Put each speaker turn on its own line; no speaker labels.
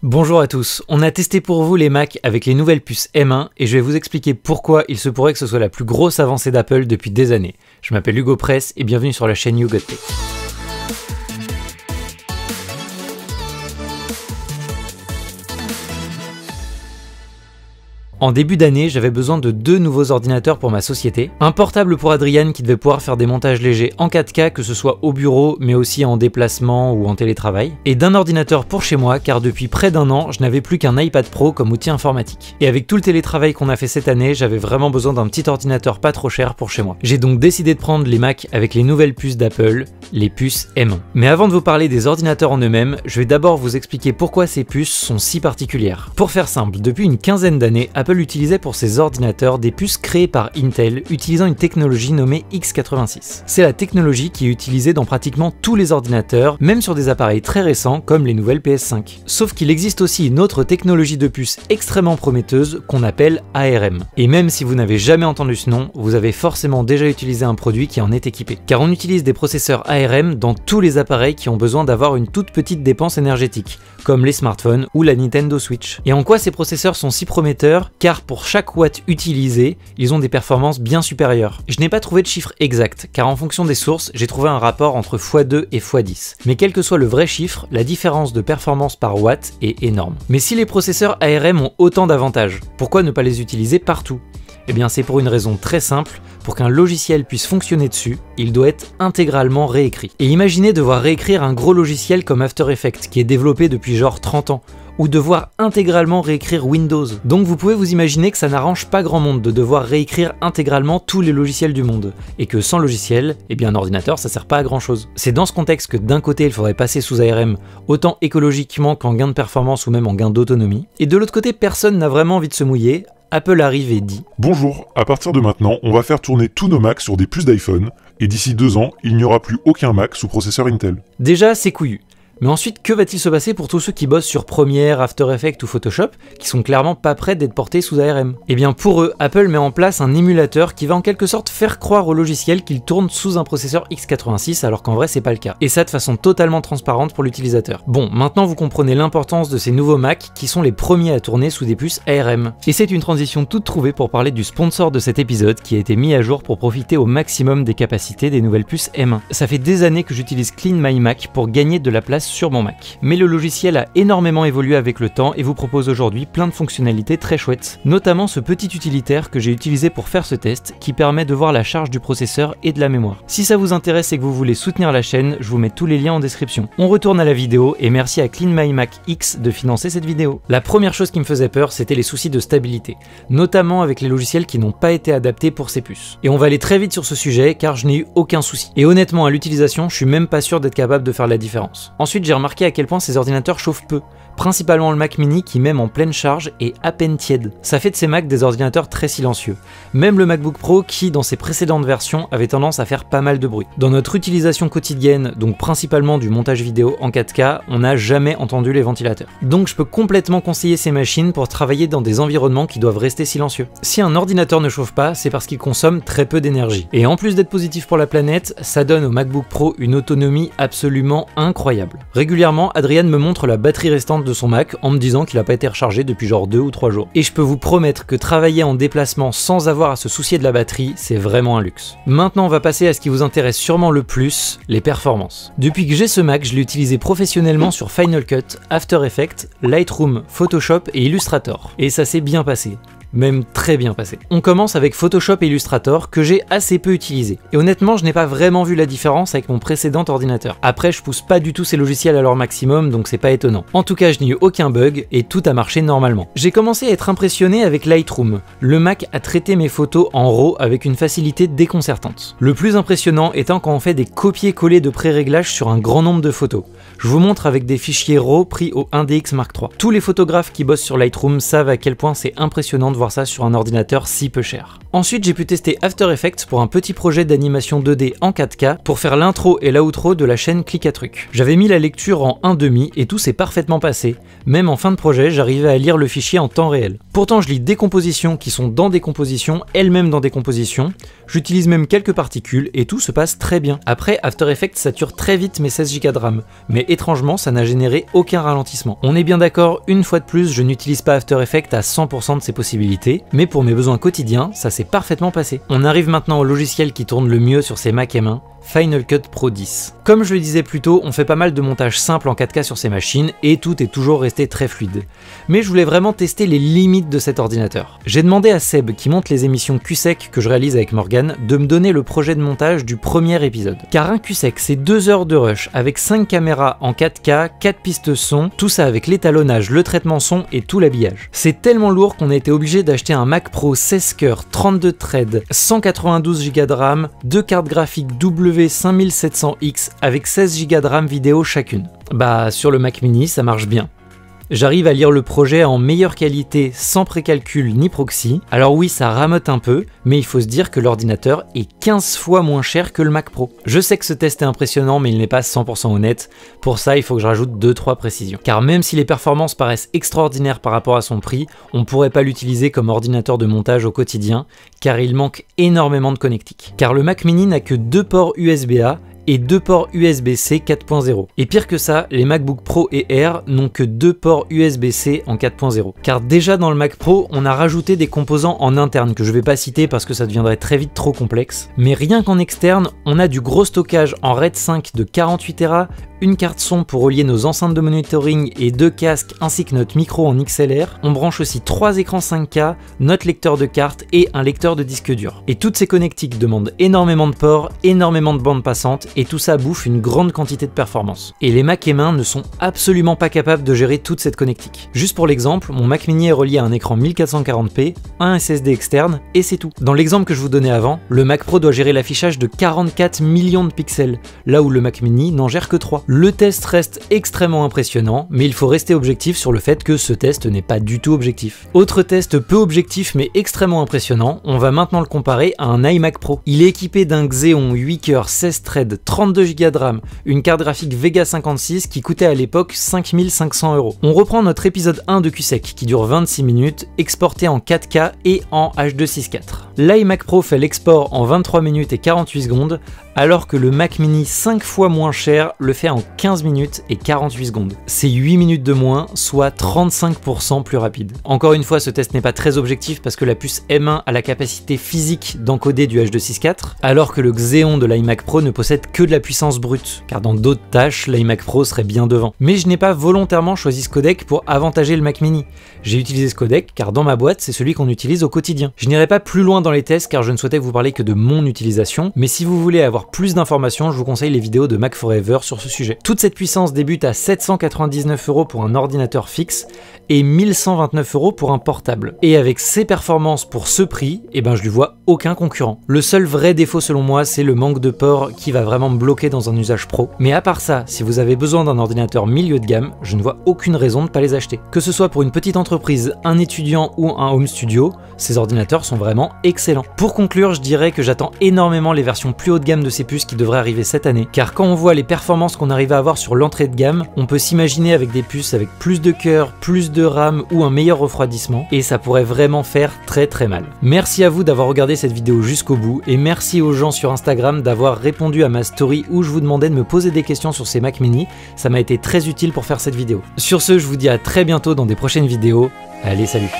Bonjour à tous, on a testé pour vous les Mac avec les nouvelles puces M1 et je vais vous expliquer pourquoi il se pourrait que ce soit la plus grosse avancée d'Apple depuis des années. Je m'appelle Hugo Press et bienvenue sur la chaîne You Got Tech. En début d'année, j'avais besoin de deux nouveaux ordinateurs pour ma société. Un portable pour Adrian qui devait pouvoir faire des montages légers en 4K, que ce soit au bureau, mais aussi en déplacement ou en télétravail. Et d'un ordinateur pour chez moi, car depuis près d'un an, je n'avais plus qu'un iPad Pro comme outil informatique. Et avec tout le télétravail qu'on a fait cette année, j'avais vraiment besoin d'un petit ordinateur pas trop cher pour chez moi. J'ai donc décidé de prendre les Mac avec les nouvelles puces d'Apple, les puces M1. Mais avant de vous parler des ordinateurs en eux-mêmes, je vais d'abord vous expliquer pourquoi ces puces sont si particulières. Pour faire simple, depuis une quinzaine d'années, Apple utilisait pour ses ordinateurs des puces créées par Intel utilisant une technologie nommée x86. C'est la technologie qui est utilisée dans pratiquement tous les ordinateurs, même sur des appareils très récents comme les nouvelles PS5. Sauf qu'il existe aussi une autre technologie de puce extrêmement prometteuse qu'on appelle ARM. Et même si vous n'avez jamais entendu ce nom, vous avez forcément déjà utilisé un produit qui en est équipé. Car on utilise des processeurs ARM dans tous les appareils qui ont besoin d'avoir une toute petite dépense énergétique, comme les smartphones ou la Nintendo Switch. Et en quoi ces processeurs sont si prometteurs? Car pour chaque watt utilisé, ils ont des performances bien supérieures. Je n'ai pas trouvé de chiffre exact, car en fonction des sources, j'ai trouvé un rapport entre x2 et x10. Mais quel que soit le vrai chiffre, la différence de performance par watt est énorme. Mais si les processeurs ARM ont autant d'avantages, pourquoi ne pas les utiliser partout? Eh bien c'est pour une raison très simple, pour qu'un logiciel puisse fonctionner dessus, il doit être intégralement réécrit. Et imaginez devoir réécrire un gros logiciel comme After Effects, qui est développé depuis genre 30 ans, ou devoir intégralement réécrire Windows. Donc vous pouvez vous imaginer que ça n'arrange pas grand monde de devoir réécrire intégralement tous les logiciels du monde, et que sans logiciel, eh bien un ordinateur ça sert pas à grand chose. C'est dans ce contexte que d'un côté il faudrait passer sous ARM, autant écologiquement qu'en gain de performance ou même en gain d'autonomie, et de l'autre côté personne n'a vraiment envie de se mouiller. Apple arrive et dit «
Bonjour, à partir de maintenant, on va faire tourner tous nos Macs sur des puces d'iPhone, et d'ici 2 ans, il n'y aura plus aucun Mac sous processeur Intel. »
Déjà, c'est couillu. Mais ensuite, que va-t-il se passer pour tous ceux qui bossent sur Premiere, After Effects ou Photoshop, qui sont clairement pas prêts d'être portés sous ARM? Eh bien pour eux, Apple met en place un émulateur qui va en quelque sorte faire croire au logiciel qu'il tourne sous un processeur x86 alors qu'en vrai c'est pas le cas. Et ça de façon totalement transparente pour l'utilisateur. Bon, maintenant vous comprenez l'importance de ces nouveaux Mac qui sont les premiers à tourner sous des puces ARM. Et c'est une transition toute trouvée pour parler du sponsor de cet épisode qui a été mis à jour pour profiter au maximum des capacités des nouvelles puces M1. Ça fait des années que j'utilise Clean My Mac pour gagner de la place sur mon Mac. Mais le logiciel a énormément évolué avec le temps et vous propose aujourd'hui plein de fonctionnalités très chouettes, notamment ce petit utilitaire que j'ai utilisé pour faire ce test qui permet de voir la charge du processeur et de la mémoire. Si ça vous intéresse et que vous voulez soutenir la chaîne, je vous mets tous les liens en description. On retourne à la vidéo et merci à Clean My Mac X de financer cette vidéo. La première chose qui me faisait peur, c'était les soucis de stabilité, notamment avec les logiciels qui n'ont pas été adaptés pour ces puces. Et on va aller très vite sur ce sujet car je n'ai eu aucun souci. Et honnêtement, à l'utilisation, je suis même pas sûr d'être capable de faire la différence. Ensuite, j'ai remarqué à quel point ces ordinateurs chauffent peu, principalement le Mac mini qui même en pleine charge est à peine tiède. Ça fait de ces Macs des ordinateurs très silencieux. Même le MacBook Pro qui dans ses précédentes versions avait tendance à faire pas mal de bruit. Dans notre utilisation quotidienne, donc principalement du montage vidéo en 4K, on n'a jamais entendu les ventilateurs. Donc je peux complètement conseiller ces machines pour travailler dans des environnements qui doivent rester silencieux. Si un ordinateur ne chauffe pas, c'est parce qu'il consomme très peu d'énergie. Et en plus d'être positif pour la planète, ça donne au MacBook Pro une autonomie absolument incroyable. Régulièrement, Adrian me montre la batterie restante de son Mac en me disant qu'il n'a pas été rechargé depuis genre 2 ou 3 jours. Et je peux vous promettre que travailler en déplacement sans avoir à se soucier de la batterie, c'est vraiment un luxe. Maintenant, on va passer à ce qui vous intéresse sûrement le plus, les performances. Depuis que j'ai ce Mac, je l'ai utilisé professionnellement sur Final Cut, After Effects, Lightroom, Photoshop et Illustrator. Et ça s'est bien passé. Même très bien passé. On commence avec Photoshop et Illustrator que j'ai assez peu utilisé. Et honnêtement, je n'ai pas vraiment vu la différence avec mon précédent ordinateur. Après, je pousse pas du tout ces logiciels à leur maximum, donc c'est pas étonnant. En tout cas, je n'ai eu aucun bug et tout a marché normalement. J'ai commencé à être impressionné avec Lightroom. Le Mac a traité mes photos en RAW avec une facilité déconcertante. Le plus impressionnant étant quand on fait des copier-coller de pré-réglages sur un grand nombre de photos. Je vous montre avec des fichiers RAW pris au 1DX Mark III. Tous les photographes qui bossent sur Lightroom savent à quel point c'est impressionnant de de voir ça sur un ordinateur si peu cher. Ensuite, j'ai pu tester After Effects pour un petit projet d'animation 2D en 4K pour faire l'intro et l'outro de la chaîne Click à Truc. J'avais mis la lecture en 1/2 et tout s'est parfaitement passé. Même en fin de projet, j'arrivais à lire le fichier en temps réel. Pourtant, je lis des compositions qui sont dans des compositions, elles-mêmes dans des compositions. J'utilise même quelques particules et tout se passe très bien. Après, After Effects sature très vite mes 16 Go de RAM, mais étrangement, ça n'a généré aucun ralentissement. On est bien d'accord, une fois de plus, je n'utilise pas After Effects à 100% de ses possibilités, mais pour mes besoins quotidiens, ça s'est parfaitement passé. On arrive maintenant au logiciel qui tourne le mieux sur ces Mac M1, Final Cut Pro 10. Comme je le disais plus tôt, on fait pas mal de montage simple en 4K sur ces machines et tout est toujours resté très fluide. Mais je voulais vraiment tester les limites de cet ordinateur. J'ai demandé à Seb, qui monte les émissions QSEC que je réalise avec Morgan, de me donner le projet de montage du premier épisode. Car un QSEC, c'est 2 heures de rush avec 5 caméras en 4K, 4 pistes son, tout ça avec l'étalonnage, le traitement son et tout l'habillage. C'est tellement lourd qu'on a été obligé d'acheter un Mac Pro 16 cœurs, 32 threads, 192 Go de RAM, 2 cartes graphiques W5700X avec 16 Go de RAM vidéo chacune. Bah sur le Mac mini ça marche bien. J'arrive à lire le projet en meilleure qualité sans précalcul ni proxy. Alors oui, ça ramote un peu, mais il faut se dire que l'ordinateur est 15 fois moins cher que le Mac Pro. Je sais que ce test est impressionnant, mais il n'est pas 100% honnête. Pour ça, il faut que je rajoute 2-3 précisions. Car même si les performances paraissent extraordinaires par rapport à son prix, on ne pourrait pas l'utiliser comme ordinateur de montage au quotidien, car il manque énormément de connectiques. Car le Mac mini n'a que 2 ports USB-A, et 2 ports USB-C 4.0. Et pire que ça, les MacBook Pro et Air n'ont que 2 ports USB-C en 4.0. Car déjà dans le Mac Pro, on a rajouté des composants en interne que je vais pas citer parce que ça deviendrait très vite trop complexe. Mais rien qu'en externe, on a du gros stockage en RAID 5 de 48 Tera, une carte son pour relier nos enceintes de monitoring et 2 casques ainsi que notre micro en XLR. On branche aussi 3 écrans 5K, notre lecteur de cartes et un lecteur de disque dur. Et toutes ces connectiques demandent énormément de ports, énormément de bandes passantes et tout ça bouffe une grande quantité de performance. Et les Mac M1 ne sont absolument pas capables de gérer toute cette connectique. Juste pour l'exemple, mon Mac mini est relié à un écran 1440p, un SSD externe et c'est tout. Dans l'exemple que je vous donnais avant, le Mac Pro doit gérer l'affichage de 44 millions de pixels, là où le Mac mini n'en gère que 3. Le test reste extrêmement impressionnant, mais il faut rester objectif sur le fait que ce test n'est pas du tout objectif. Autre test peu objectif mais extrêmement impressionnant, on va maintenant le comparer à un iMac Pro. Il est équipé d'un Xeon 8 cœurs 16 threads, 32 Go de RAM, une carte graphique Vega 56 qui coûtait à l'époque 5500 €. On reprend notre épisode 1 de QSEC qui dure 26 minutes, exporté en 4K et en H.264. L'iMac Pro fait l'export en 23 minutes et 48 secondes, alors que le Mac mini 5 fois moins cher le fait en 15 minutes et 48 secondes. C'est 8 minutes de moins, soit 35% plus rapide. Encore une fois, ce test n'est pas très objectif parce que la puce M1 a la capacité physique d'encoder du H.264, alors que le Xeon de l'iMac Pro ne possède que de la puissance brute, car dans d'autres tâches, l'iMac Pro serait bien devant. Mais je n'ai pas volontairement choisi ce codec pour avantager le Mac mini. J'ai utilisé ce codec car dans ma boîte, c'est celui qu'on utilise au quotidien. Je n'irai pas plus loin dans les tests car je ne souhaitais vous parler que de mon utilisation, mais si vous voulez avoir plus d'informations, je vous conseille les vidéos de Mac Forever sur ce sujet. Toute cette puissance débute à 799 € pour un ordinateur fixe et 1129 € pour un portable. Et avec ces performances pour ce prix, eh ben je lui vois aucun concurrent. Le seul vrai défaut selon moi, c'est le manque de port qui va vraiment me bloquer dans un usage pro. Mais à part ça, si vous avez besoin d'un ordinateur milieu de gamme, je ne vois aucune raison de ne pas les acheter. Que ce soit pour une petite entreprise, un étudiant ou un home studio, ces ordinateurs sont vraiment excellents. Pour conclure, je dirais que j'attends énormément les versions plus haut de gamme de ces puces qui devraient arriver cette année, car quand on voit les performances qu'on arrive à avoir sur l'entrée de gamme, on peut s'imaginer avec des puces avec plus de cœur, plus de RAM ou un meilleur refroidissement, et ça pourrait vraiment faire très très mal. Merci à vous d'avoir regardé cette vidéo jusqu'au bout, et merci aux gens sur Instagram d'avoir répondu à ma story où je vous demandais de me poser des questions sur ces Mac mini, ça m'a été très utile pour faire cette vidéo. Sur ce, je vous dis à très bientôt dans des prochaines vidéos, allez salut!